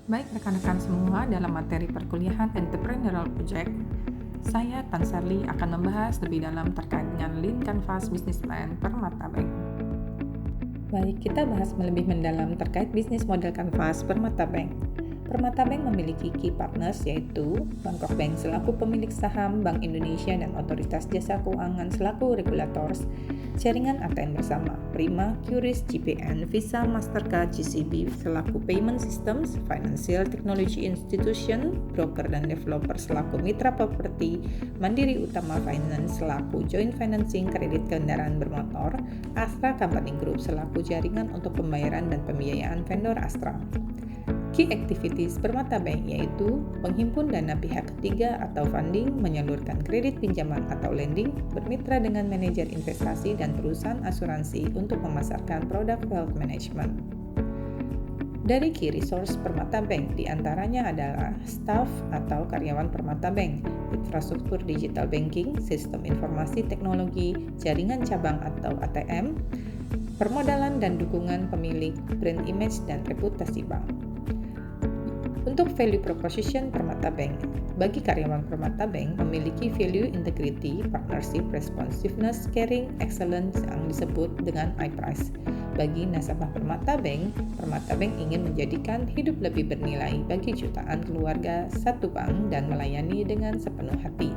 Baik rekan-rekan semua, dalam materi perkuliahan Entrepreneurial Project, saya Tan Sherly akan membahas lebih dalam terkait dengan Lean Canvas Business Plan Permata Bank. Baik, kita bahas lebih mendalam terkait bisnis model Canvas Permata Bank. Permata Bank memiliki key partners yaitu Bangkok Bank selaku pemilik saham, Bank Indonesia dan Otoritas Jasa Keuangan selaku regulators, jaringan ATM bersama, Prima, QRIS, GPN, Visa, Mastercard, GCB selaku payment systems, financial technology institution, broker dan developer selaku mitra properti, Mandiri Utama Finance selaku joint financing kredit kendaraan bermotor, Astra Company Group selaku jaringan untuk pembayaran dan pembiayaan vendor Astra. Key activities Permata Bank yaitu menghimpun dana pihak ketiga atau funding, menyalurkan kredit pinjaman atau lending, bermitra dengan manajer investasi dan perusahaan asuransi untuk memasarkan produk wealth management. Dari key resource Permata Bank diantaranya adalah staff atau karyawan Permata Bank, infrastruktur digital banking, sistem informasi teknologi, jaringan cabang atau ATM, permodalan dan dukungan pemilik, brand image dan reputasi bank. Untuk value proposition Permata Bank, bagi karyawan Permata Bank memiliki value integrity, partnership, responsiveness, caring, excellence yang disebut dengan iPrice. Bagi nasabah Permata Bank ingin menjadikan hidup lebih bernilai bagi jutaan keluarga satu bank dan melayani dengan sepenuh hati.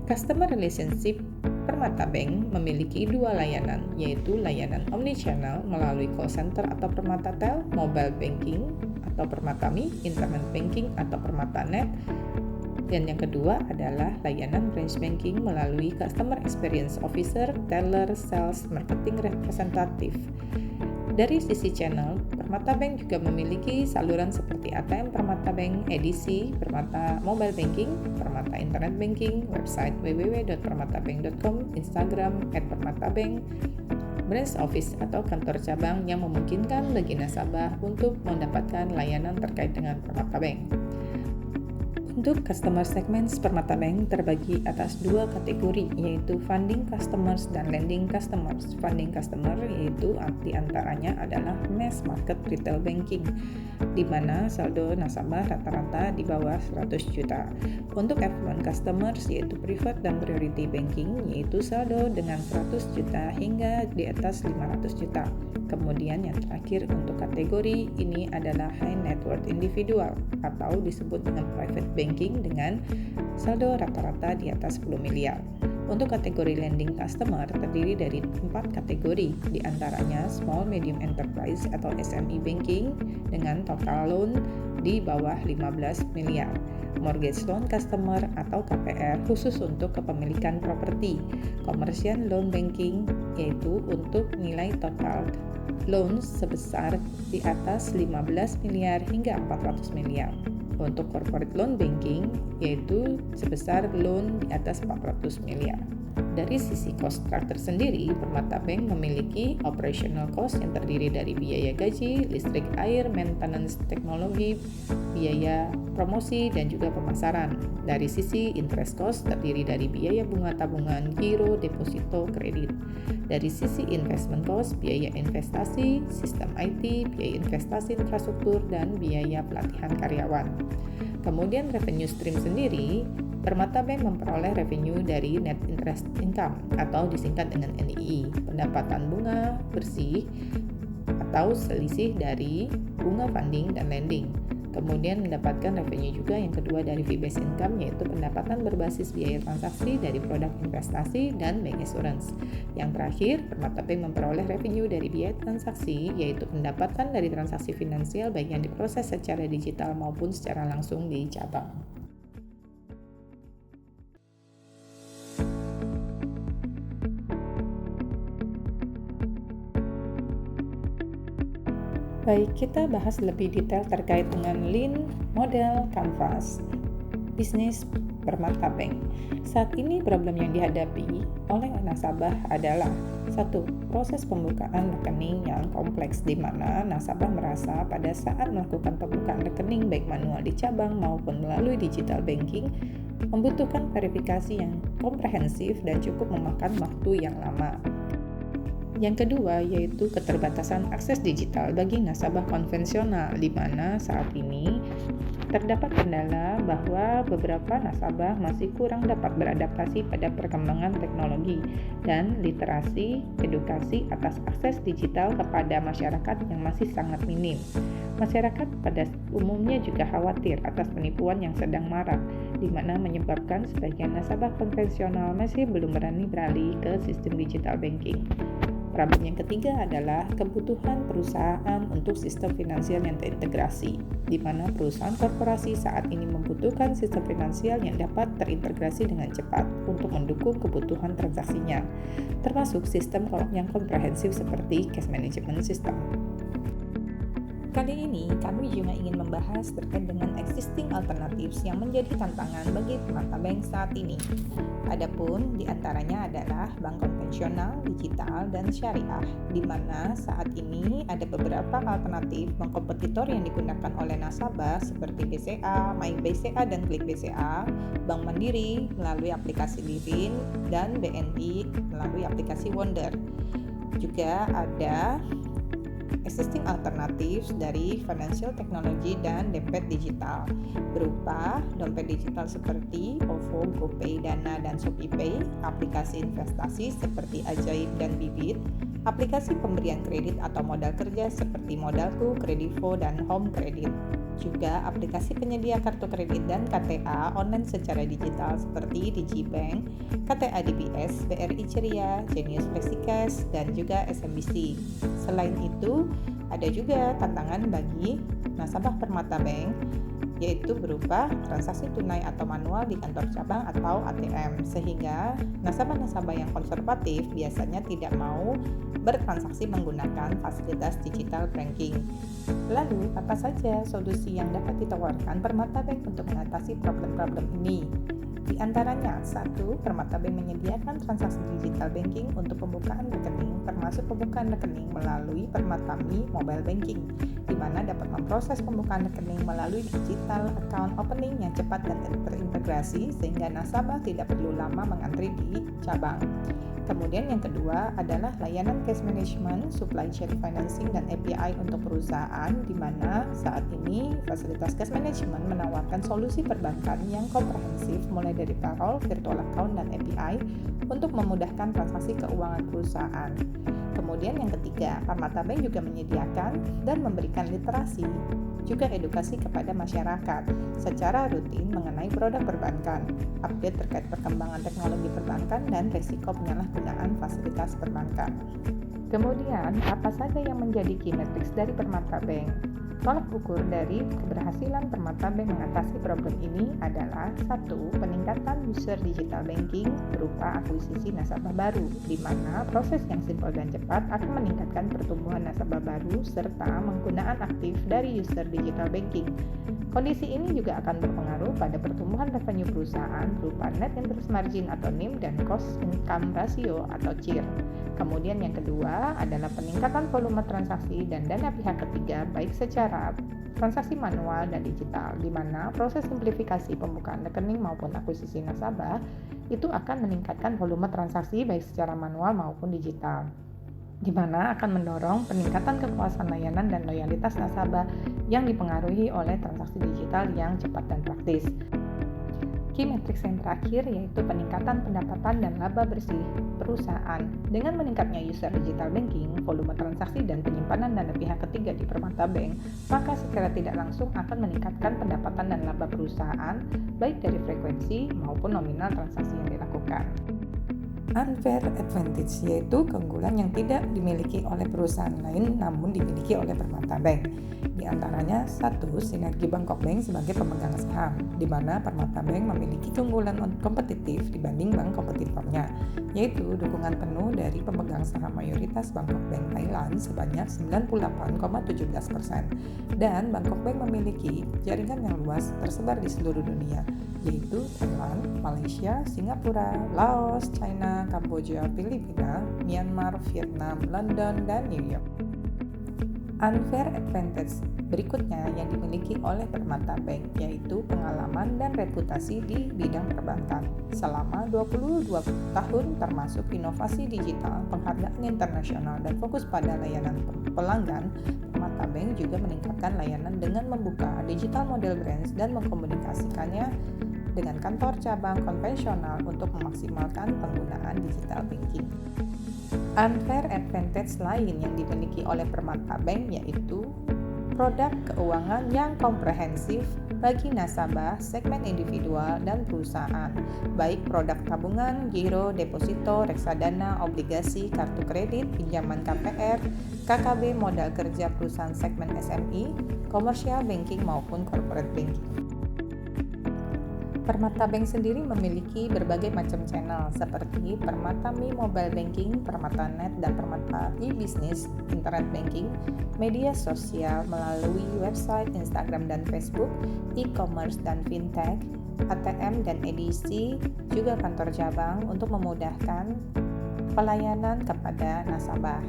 Customer relationship Permata Bank memiliki dua layanan, yaitu layanan omnichannel melalui call center atau Permata Tel, mobile banking atau Permata Mi, internet banking atau Permata Net, dan yang kedua adalah layanan branch banking melalui Customer Experience Officer, Teller, Sales, Marketing Representative. Dari sisi channel, Permata Bank juga memiliki saluran seperti ATM Permata Bank, edisi, Permata Mobile Banking, Permata Internet Banking, website www.permatabank.com, Instagram @permatabank, branch office atau kantor cabang yang memungkinkan bagi nasabah untuk mendapatkan layanan terkait dengan Permata Bank. Untuk customer segments Permata Bank terbagi atas dua kategori, yaitu funding customers dan lending customers. Funding customer yaitu diantaranya adalah mass market retail banking, di mana saldo nasabah rata-rata di bawah 100 juta. Untuk affluent customers yaitu private dan priority banking, yaitu saldo dengan 100 juta hingga di atas 500 juta. Kemudian yang terakhir untuk kategori ini adalah high net worth individual atau disebut dengan private banking dengan saldo rata-rata di atas 10 miliar. Untuk kategori lending customer terdiri dari 4 kategori, diantaranya small medium enterprise atau SME banking dengan total loan di bawah 15 miliar. Mortgage loan customer atau KPR khusus untuk kepemilikan properti. Commercial loan banking yaitu untuk nilai total loan sebesar di atas 15 miliar hingga 400 miliar. Untuk corporate loan banking yaitu sebesar loan di atas 400 miliar. Dari sisi cost structure sendiri, Permata Bank memiliki operational cost yang terdiri dari biaya gaji, listrik, air, maintenance, teknologi, biaya promosi, dan juga pemasaran. Dari sisi interest cost terdiri dari biaya bunga tabungan, giro, deposito, kredit. Dari sisi investment cost, biaya investasi, sistem IT, biaya investasi infrastruktur, dan biaya pelatihan karyawan. Kemudian revenue stream sendiri, Permata Bank memperoleh revenue dari net interest income atau disingkat dengan NII, pendapatan bunga bersih atau selisih dari bunga funding dan lending. Kemudian mendapatkan revenue juga yang kedua dari fee-based income, yaitu pendapatan berbasis biaya transaksi dari produk investasi dan bank assurance. Yang terakhir, Permata Bank memperoleh revenue dari biaya transaksi, yaitu pendapatan dari transaksi finansial baik yang diproses secara digital maupun secara langsung di cabang. Baik, kita bahas lebih detail terkait dengan Lean Model Canvas Bisnis Permata Bank. Saat ini problem yang dihadapi oleh nasabah adalah 1. Proses pembukaan rekening yang kompleks di mana nasabah merasa pada saat melakukan pembukaan rekening baik manual di cabang maupun melalui digital banking membutuhkan verifikasi yang komprehensif dan cukup memakan waktu yang lama. Yang kedua yaitu keterbatasan akses digital bagi nasabah konvensional, di mana saat ini terdapat kendala bahwa beberapa nasabah masih kurang dapat beradaptasi pada perkembangan teknologi dan literasi edukasi atas akses digital kepada masyarakat yang masih sangat minim. Masyarakat pada umumnya juga khawatir atas penipuan yang sedang marak, di mana menyebabkan sebagian nasabah konvensional masih belum berani beralih ke sistem digital banking. Problem yang ketiga adalah kebutuhan perusahaan untuk sistem finansial yang terintegrasi, di mana perusahaan korporasi saat ini membutuhkan sistem finansial yang dapat terintegrasi dengan cepat untuk mendukung kebutuhan transaksinya, termasuk sistem yang komprehensif seperti cash management system. Kali ini kami juga ingin membahas terkait dengan existing alternatives yang menjadi tantangan bagi permata bank saat ini. Adapun diantaranya adalah bank konvensional, digital, dan syariah, di mana saat ini ada beberapa alternatif bank kompetitor yang digunakan oleh nasabah seperti BCA, MyBCA, dan Klik BCA, Bank Mandiri melalui aplikasi Livin, dan BNI melalui aplikasi Wonder. Juga ada existing alternatives dari financial technology dan dompet digital berupa dompet digital seperti OVO, GoPay, Dana, dan ShopeePay, aplikasi investasi seperti Ajaib dan Bibit, aplikasi pemberian kredit atau modal kerja seperti Modalku, Kredivo, dan Home Credit. Juga aplikasi penyedia kartu kredit dan KTA online secara digital seperti Digibank, KTA DBS, BRI Ceria, Genius FlexiCash, dan juga SMBC. Selain itu, ada juga tantangan bagi nasabah Permata Bank, yaitu berupa transaksi tunai atau manual di kantor cabang atau ATM, sehingga nasabah-nasabah yang konservatif biasanya tidak mau bertransaksi menggunakan fasilitas digital banking. Lalu, apa saja solusi yang dapat ditawarkan Permata Bank untuk mengatasi problem-problem ini? Di antaranya, 1. Permata Bank menyediakan transaksi digital banking untuk pembukaan rekening, termasuk pembukaan rekening melalui Permata.me Mobile Banking, di mana dapat memproses pembukaan rekening melalui digital account opening yang cepat dan terintegrasi, sehingga nasabah tidak perlu lama mengantri di cabang. Kemudian yang kedua adalah layanan cash management, supply chain financing, dan API untuk perusahaan, di mana saat ini fasilitas cash management menawarkan solusi perbankan yang komprehensif mulai dari payroll, virtual account, dan API untuk memudahkan transaksi keuangan perusahaan. Kemudian yang ketiga, Permata Bank juga menyediakan dan memberikan literasi juga edukasi kepada masyarakat secara rutin mengenai produk perbankan, update terkait perkembangan teknologi perbankan, dan risiko penyalahgunaan fasilitas perbankan. Kemudian, apa saja yang menjadi key metrics dari Permata Bank? Tolak ukur dari keberhasilan Permata Bank mengatasi problem ini adalah 1. Peningkatan user digital banking berupa akuisisi nasabah baru, di mana proses yang simpel dan cepat akan meningkatkan pertumbuhan nasabah baru serta penggunaan aktif dari user digital banking. Kondisi ini juga akan berpengaruh pada pertumbuhan revenue perusahaan berupa net interest margin atau NIM dan cost income ratio atau CIR. Kemudian yang kedua adalah peningkatan volume transaksi dan dana pihak ketiga baik secara transaksi manual dan digital, di mana proses simplifikasi pembukaan rekening maupun akuisisi nasabah itu akan meningkatkan volume transaksi baik secara manual maupun digital, di mana akan mendorong peningkatan kepuasan layanan dan loyalitas nasabah yang dipengaruhi oleh transaksi digital yang cepat dan praktis. Key metrics yang terakhir yaitu peningkatan pendapatan dan laba bersih perusahaan. Dengan meningkatnya user digital banking, volume transaksi dan penyimpanan dana pihak ketiga di Permata Bank, maka secara tidak langsung akan meningkatkan pendapatan dan laba perusahaan baik dari frekuensi maupun nominal transaksi yang dilakukan. Unfair advantage yaitu keunggulan yang tidak dimiliki oleh perusahaan lain namun dimiliki oleh Permata Bank. Di antaranya 1. Sinergi Bangkok Bank sebagai pemegang saham, di mana Permata Bank memiliki keunggulan kompetitif dibanding bank kompetitornya, yaitu dukungan penuh dari pemegang saham mayoritas Bangkok Bank Thailand sebanyak 98,17%, dan Bangkok Bank memiliki jaringan yang luas tersebar di seluruh dunia, yaitu Thailand, Malaysia, Singapura, Laos, China, Kamboja, Filipina, Myanmar, Vietnam, London, dan New York. Unfair advantage berikutnya yang dimiliki oleh Permata Bank yaitu pengalaman dan reputasi di bidang perbankan. Selama 22 tahun termasuk inovasi digital, penghargaan internasional, dan fokus pada layanan pelanggan, Permata Bank juga meningkatkan layanan dengan membuka digital model branch dan mengkomunikasikannya dengan kantor cabang konvensional untuk memaksimalkan penggunaan digital banking. Unfair advantage lain yang dimiliki oleh Permata Bank yaitu produk keuangan yang komprehensif bagi nasabah, segmen individual, dan perusahaan, baik produk tabungan, giro, deposito, reksadana, obligasi, kartu kredit, pinjaman KPR, KKB, modal kerja perusahaan segmen SME, commercial banking maupun corporate banking. Permata Bank sendiri memiliki berbagai macam channel seperti Permata Mi Mobile Banking, Permata Net, dan Permata e-Business, Internet Banking, media sosial melalui website, Instagram dan Facebook, e-commerce dan fintech, ATM dan edisi, juga kantor cabang untuk memudahkan pelayanan kepada nasabah.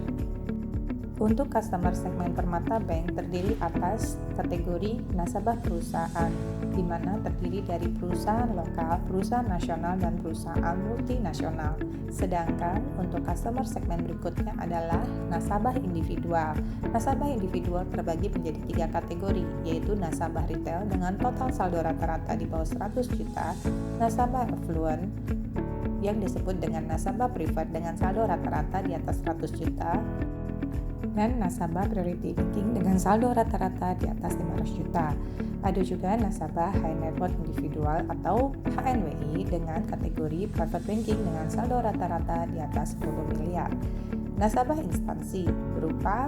Untuk customer segmen Permata Bank terdiri atas kategori nasabah perusahaan, di mana terdiri dari perusahaan lokal, perusahaan nasional, dan perusahaan multinasional. Sedangkan untuk customer segmen berikutnya adalah nasabah individual. Nasabah individual terbagi menjadi 3 kategori, yaitu nasabah retail dengan total saldo rata-rata di bawah 100 juta, nasabah affluent yang disebut dengan nasabah preferred dengan saldo rata-rata di atas 100 juta, dan nasabah priority banking dengan saldo rata-rata di atas 500 juta. Ada juga nasabah high net worth individual atau HNWI dengan kategori private banking dengan saldo rata-rata di atas 10 miliar. Nasabah instansi berupa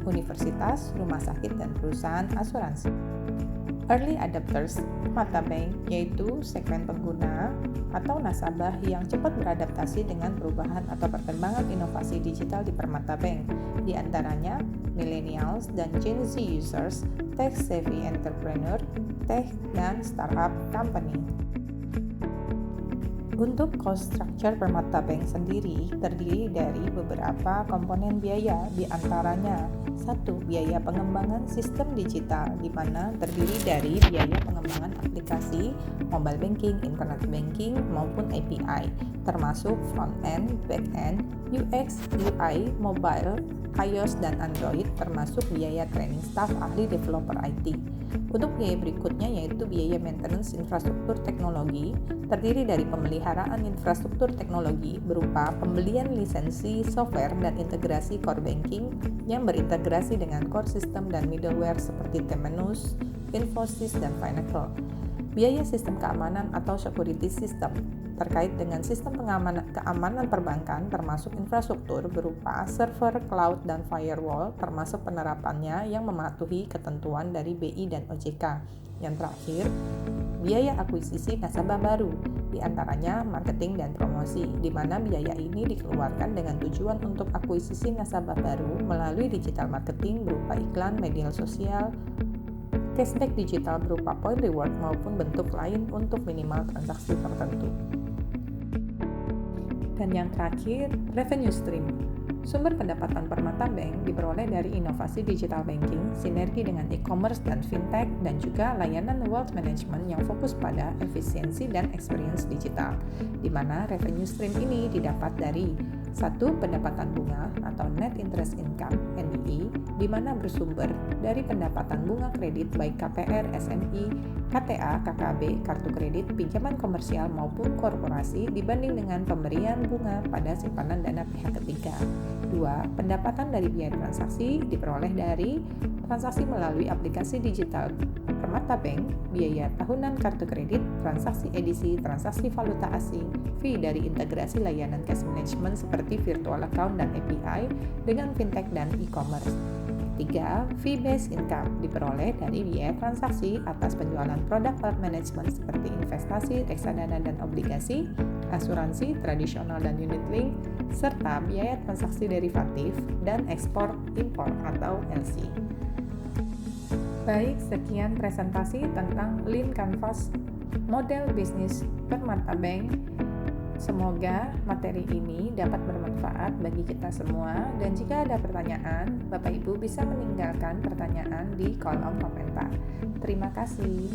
universitas, rumah sakit, dan perusahaan asuransi. Early adopters Permata Bank yaitu segmen pengguna atau nasabah yang cepat beradaptasi dengan perubahan atau perkembangan inovasi digital di Permata Bank, di antaranya millennials dan Gen Z users, tech-savvy entrepreneur, tech, dan startup company. Untuk cost structure Permata Bank sendiri terdiri dari beberapa komponen biaya, di antaranya 1. Biaya pengembangan sistem digital, di mana terdiri dari biaya pengembangan aplikasi, mobile banking, internet banking, maupun API, termasuk front-end, back-end, UX, UI, mobile, iOS, dan Android, termasuk biaya training staff ahli developer IT. Untuk biaya berikutnya yaitu biaya maintenance infrastruktur teknologi, terdiri dari pemeliharaan infrastruktur teknologi berupa pembelian lisensi software dan integrasi core banking yang berintegrasi dengan core system dan middleware seperti Temenos, Infosys, dan Finacle. Biaya sistem keamanan atau security system terkait dengan sistem keamanan perbankan termasuk infrastruktur berupa server, cloud, dan firewall termasuk penerapannya yang mematuhi ketentuan dari BI dan OJK. Yang terakhir, biaya akuisisi nasabah baru, di antaranya marketing dan promosi, di mana biaya ini dikeluarkan dengan tujuan untuk akuisisi nasabah baru melalui digital marketing berupa iklan, media sosial, cashback digital berupa point reward maupun bentuk lain untuk minimal transaksi tertentu. Dan yang terakhir, revenue stream. Sumber pendapatan Permata Bank diperoleh dari inovasi digital banking, sinergi dengan e-commerce dan fintech, dan juga layanan wealth management yang fokus pada efisiensi dan experience digital, di mana revenue stream ini didapat dari 1. Pendapatan bunga atau net interest income (NII), di mana bersumber dari pendapatan bunga kredit baik KPR, SMI, KTA, KKB, kartu kredit, pinjaman komersial maupun korporasi dibanding dengan pemberian bunga pada simpanan dana pihak ketiga. 2. Pendapatan dari biaya transaksi diperoleh dari transaksi melalui aplikasi digital Permata Bank, biaya tahunan kartu kredit, transaksi edisi, transaksi valuta asing, fee dari integrasi layanan cash management seperti virtual account dan API dengan fintech dan e-commerce. 3. Fee-based income diperoleh dari biaya transaksi atas penjualan produk wealth management seperti investasi, reksadana dan obligasi, asuransi, tradisional dan unit link, serta biaya transaksi derivatif dan ekspor-impor atau LC. Baik, sekian presentasi tentang Lean Canvas model bisnis Permata Bank Semoga materi ini dapat bermanfaat bagi kita semua, dan jika ada pertanyaan, Bapak Ibu bisa meninggalkan pertanyaan di kolom komentar. Terima kasih.